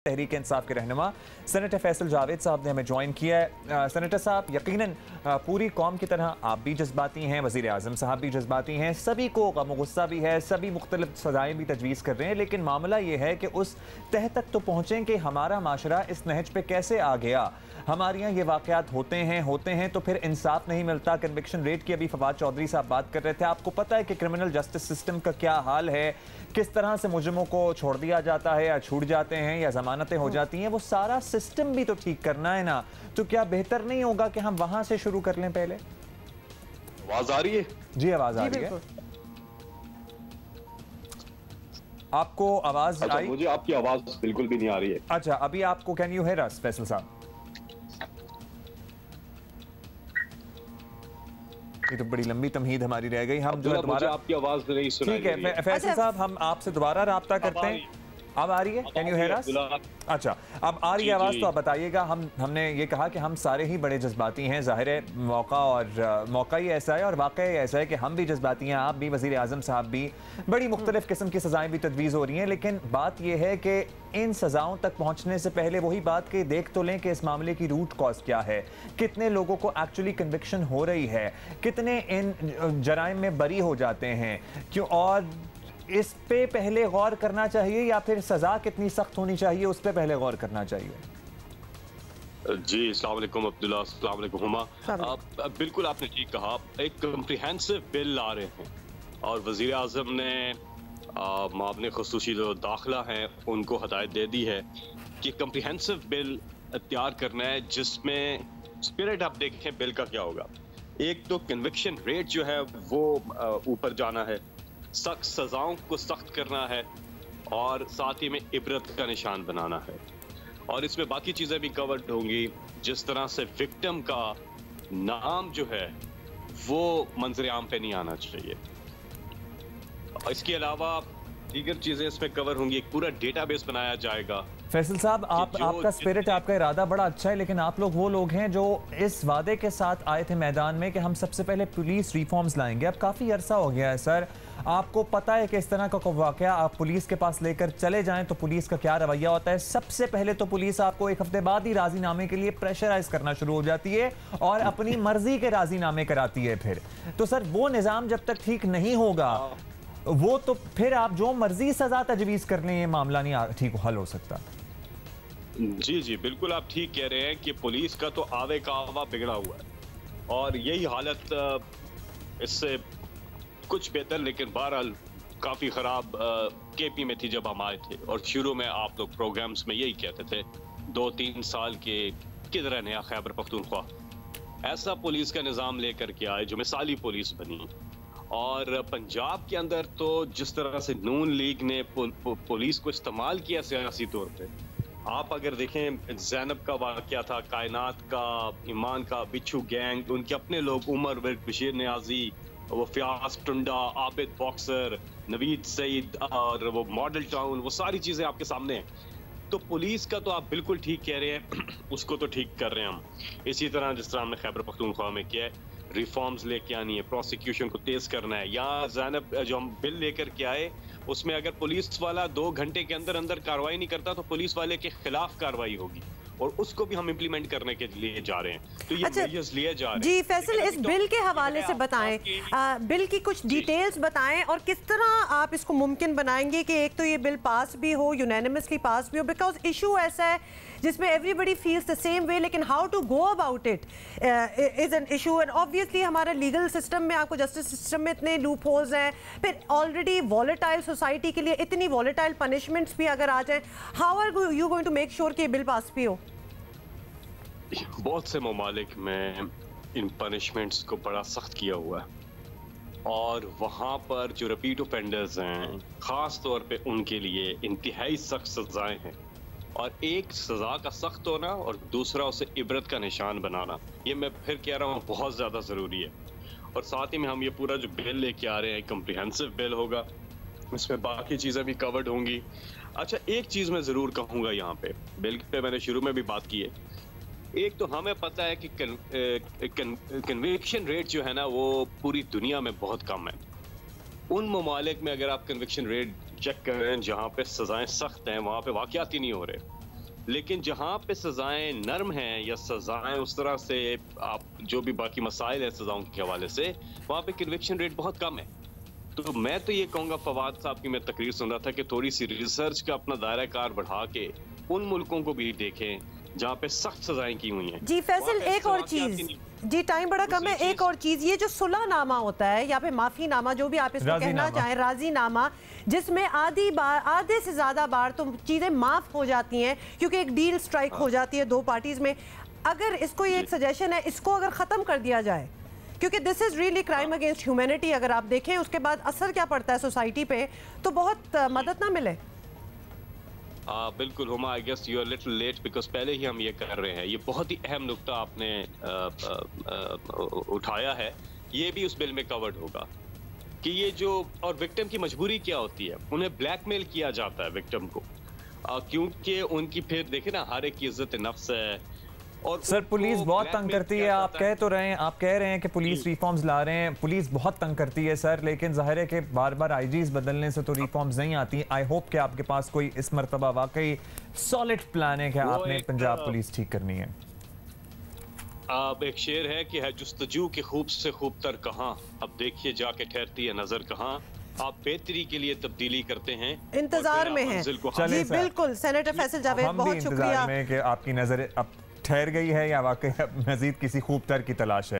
तहरीक इंसाफ के रहनुमा सेनेटर फैसल जावेद साहब ने हमें ज्वाइन किया है। सेनेटर साहब, यकीनन पूरी कौम की तरह आप भी जज्बाती हैं, वज़ीर आज़म साहब भी जज्बाती हैं, सभी को गम गुस्सा भी है, सभी मुख्तलिफ सज़ाएँ भी तजवीज़ कर रहे हैं, लेकिन मामला ये है कि उस तह तक तो पहुँचें कि हमारा माशरा इस नहज पे कैसे आ गया। हमारे यहाँ ये वाक़यात होते हैं तो फिर इंसाफ नहीं मिलता। कन्विक्शन रेट की अभी फवाद चौधरी साहब बात कर रहे थे। आपको पता है कि क्रिमिनल जस्टिस सिस्टम का क्या हाल है, किस तरह से मुजरिमों को छोड़ दिया जाता है या छूट जाते हैं या जमानतें हो जाती हैं। वो सारा सिस्टम भी तो ठीक करना है ना। तो क्या बेहतर नहीं होगा कि हम वहां से शुरू कर लें पहले? आवाज आ रही है? जी, आवाज आ रही है। आपको आवाज आई? मुझे आपकी आवाज बिल्कुल भी नहीं आ रही है। अच्छा, अभी आपको कैन यू हियर अस फैसल साहब? ये तो बड़ी लंबी तमहीद हमारी रह गई। हम जो है दोबारा आपकी आवाज नहीं सुनाई। ठीक है फैसल साहब, हम आपसे दोबारा राब्ता करते हैं। अब आ रही है? कैन यू हियर अस? अच्छा, अब आ रही है आवाज, तो आप बताइएगा। हमने ये कहा कि हम सारे ही बड़े जज्बाती हैं। जाहिर है मौका ही ऐसा है और वाक़या ही ऐसा है कि हम भी जज्बाती हैं, आप भी, वज़ीर आज़म साहब भी। बड़ी मुख्तलिफ किस्म की सज़ाएँ भी तजवीज़ हो रही हैं, लेकिन बात यह है कि इन सज़ाओं तक पहुँचने से पहले वही बात कि देख तो लें कि इस मामले की रूट कॉज क्या है, कितने लोगों को एक्चुअली कन्विक्शन हो रही है, कितने इन जराइम में बरी हो जाते हैं, क्यों, और इस पे पहले गौर करना चाहिए या फिर सजा कितनी सख्त होनी चाहिए उस पे पहले गौर करना चाहिए? जी, अस्सलाम वालेकुम अब्दुल्ला, अस्सलाम वालेकुम हुमा। बिल्कुल आपने ठीक कहा। एक कम्प्रिहेंसिव बिल ला रहे हैं और वज़ीर आज़म ने मामले ख़ुसूसी जो दाखिला हैं उनको हदायत दे दी है कि कम्प्रिहेंसिव बिल तैयार करना है, जिसमें स्पिरिट आप देखें बिल का क्या होगा। एक तो कन्विक्शन रेट जो है वो ऊपर जाना है, सख्त सजाओं को सख्त करना है और साथ ही में इबरत का निशान बनाना है। और इसमें बाकी चीज़ें भी कवर्ड होंगी, जिस तरह से विक्टिम का नाम जो है वो मंजर आम पे नहीं आना चाहिए। इसके अलावा दीगर चीज़ें इसमें कवर होंगी। एक पूरा डेटाबेस बनाया जाएगा। फैसल साहब, आपका स्पिरिट, आपका इरादा बड़ा अच्छा है, लेकिन आप लोग वो लोग हैं जो इस वादे के साथ आए थे मैदान में कि हम सबसे पहले पुलिस रिफॉर्म्स लाएंगे। अब काफ़ी अरसा हो गया है सर, आपको पता है कि इस तरह का वाकया आप पुलिस के पास लेकर चले जाएं तो पुलिस का क्या रवैया होता है। सबसे पहले तो पुलिस आपको एक हफ्ते बाद ही राजीनामे के लिए प्रेशराइज करना शुरू हो जाती है और अपनी मर्जी के राजीनामे कराती है फिर। तो सर वो निज़ाम जब तक ठीक नहीं होगा, वो तो फिर आप जो मर्जी सजा तजवीज़ कर लें, ये मामला नहीं ठीक हल हो सकता। जी जी, बिल्कुल आप ठीक कह रहे हैं कि पुलिस का तो आवे का आवा बिगड़ा हुआ है और यही हालत इससे कुछ बेहतर, लेकिन बहरहाल काफ़ी ख़राब केपी में थी जब हम आए थे। और शुरू में आप लोग प्रोग्राम्स में यही कहते थे 2-3 साल के किधर नया खैबर पख्तूनख्वा, ऐसा पुलिस का निज़ाम लेकर के आए जो मिसाली पुलिस बनी। और पंजाब के अंदर तो जिस तरह से नून लीग ने पुलिस को इस्तेमाल किया सियासी तौर पे, आप अगर देखें ज़ैनब का वाक़या था, कायनात का, ईमान का, बिच्छू गैंग, उनके अपने लोग, उमर विर्क, बशीर नियाजी, वो फ्याज टुंडा, आबिद बॉक्सर, नवीद सईद और वो मॉडल टाउन, वो सारी चीज़ें आपके सामने हैं। तो पुलिस का तो आप बिल्कुल ठीक कह रहे हैं, उसको तो ठीक कर रहे हैं हम। इसी तरह जिस तरह हमने खैबर पख्तूनख्वा में किया है, रिफॉर्म्स लेके आनी है, प्रोसिक्यूशन को तेज करना है। या ज़ैनब जो हम बिल लेकर के आए, उसमें अगर पुलिस वाला 2 घंटे के अंदर अंदर कार्रवाई नहीं करता तो पुलिस वाले के खिलाफ कार्रवाई होगी, और उसको भी हम इम्प्लीमेंट करने के लिए जा रहे हैं। तो ये मेजर्स लिए जा रहे हैं। जी फैसल, इस बिल के हवाले से बताएं, बिल की कुछ डिटेल्स बताएं और किस तरह आप इसको मुमकिन बनाएंगे कि एक तो ये बिल पास भी हो, यूनानिमसली पास भी हो, बिकॉज इशू ऐसा है जिसमें everybody feels the same way, लेकिन how to go about it is an issue. And obviously हमारा लीगल सिस्टम में, आपको जस्टिस सिस्टम में इतने लूप होल्स हैं, फिर ऑलरेडी वॉलेटाइल सोसाइटी के लिए इतनी वॉलेटाइल पनिशमेंट्स भी अगर आ जाए, how are you going to make sure कि ये बिल पास भी हो? बहुत से ममालिक में इन पनिशमेंट्स को बड़ा सख्त किया हुआ है और वहाँ पर जो रिपीट ऑफेंडर्स हैं, ख़ास तौर पे उनके लिए इंतहाई सख्त सज़ाएं हैं। और एक सज़ा का सख्त होना और दूसरा उसे इबरत का निशान बनाना, ये मैं फिर कह रहा हूँ बहुत ज़्यादा ज़रूरी है। और साथ ही में हम ये पूरा जो बिल लेके आ रहे हैं, कम्प्रिहेंसिव बिल होगा, इसमें बाकी चीज़ें भी कवर्ड होंगी। अच्छा, एक चीज़ मैं ज़रूर कहूँगा यहाँ पे, बिल पे मैंने शुरू में भी बात की है। एक तो हमें पता है कि कन्विक्शन रेट जो है ना वो पूरी दुनिया में बहुत कम है। उन ममालिक में अगर आप कन्विक्शन रेट चेक करें जहाँ पे सजाएं सख्त हैं, वहाँ पे वाक़यात ही नहीं हो रहे। लेकिन जहां पे सजाएं नरम हैं या सजाएं उस तरह से आप जो भी बाकी मसाइल हैं सजाओं के हवाले से, वहां पे कन्विक्शन रेट बहुत कम है। तो मैं तो ये कहूंगा, फवाद साहब की मैं तकरीर सुन रहा था कि थोड़ी सी रिसर्च का अपना दायरा कार बढ़ा के उन मुल्कों को भी देखें जहाँ पे सख्त सजाएं की हुई हैं। जी फैसल, एक और चीज, जी टाइम बड़ा कम है, एक और चीज, ये जो सुलहनामा होता है या फिर माफीनामा, जो भी आप इसको कहना चाहें, राजीनामा, जिसमें आधे से ज्यादा बार तो चीजें माफ हो जाती हैं क्योंकि एक डील स्ट्राइक हो जाती है दो पार्टीज में। अगर इसको ये एक सजेशन है, इसको अगर खत्म कर दिया जाए, क्योंकि this is really crime against humanity, अगर आप देखें उसके बाद असर क्या पड़ता है सोसाइटी पे, तो बहुत मदद ना मिले। बिल्कुल Huma, I guess you are little late because पहले ही हम ये कर रहे हैं। ये बहुत ही अहम नुक्ता आपने उठाया है, ये भी उस बिल में कवर्ड होगा कि ये जो, और विक्टिम की मजबूरी क्या होती है, उन्हें ब्लैकमेल किया जाता है विक्टिम को, क्योंकि उनकी फिर देखे ना हर एक की इज्जत नफ्स है। और सर पुलिस बहुत तंग करती है, आप कह तो रहे हैं, आप कह रहे हैं कि पुलिस रिफॉर्म्स ला रहे हैं, पुलिस बहुत तंग करती है सर, लेकिन जाहिर है कि बार बार आईजीज बदलने से तो रिफॉर्म्स नहीं आती। आई होप कि आपके पास कोई इस मर्तबा वाकई सॉलिड प्लान है कि आपने पंजाब पुलिस ठीक करनी है। अब एक शेर है कि है जुस्तजू के खूब से खूब तर कहाँ, अब देखिए जाके ठहरती है नजर कहाँ, आप बेहतरी के लिए तब्दीली करते हैं, इंतजार में हैं। जी बिल्कुल, सेनेटर फैसल जावेद, बहुत शुक्रिया। कि आपकी नजर अब ठहर गई है या वाकई मजीद किसी खूब तर की तलाश है।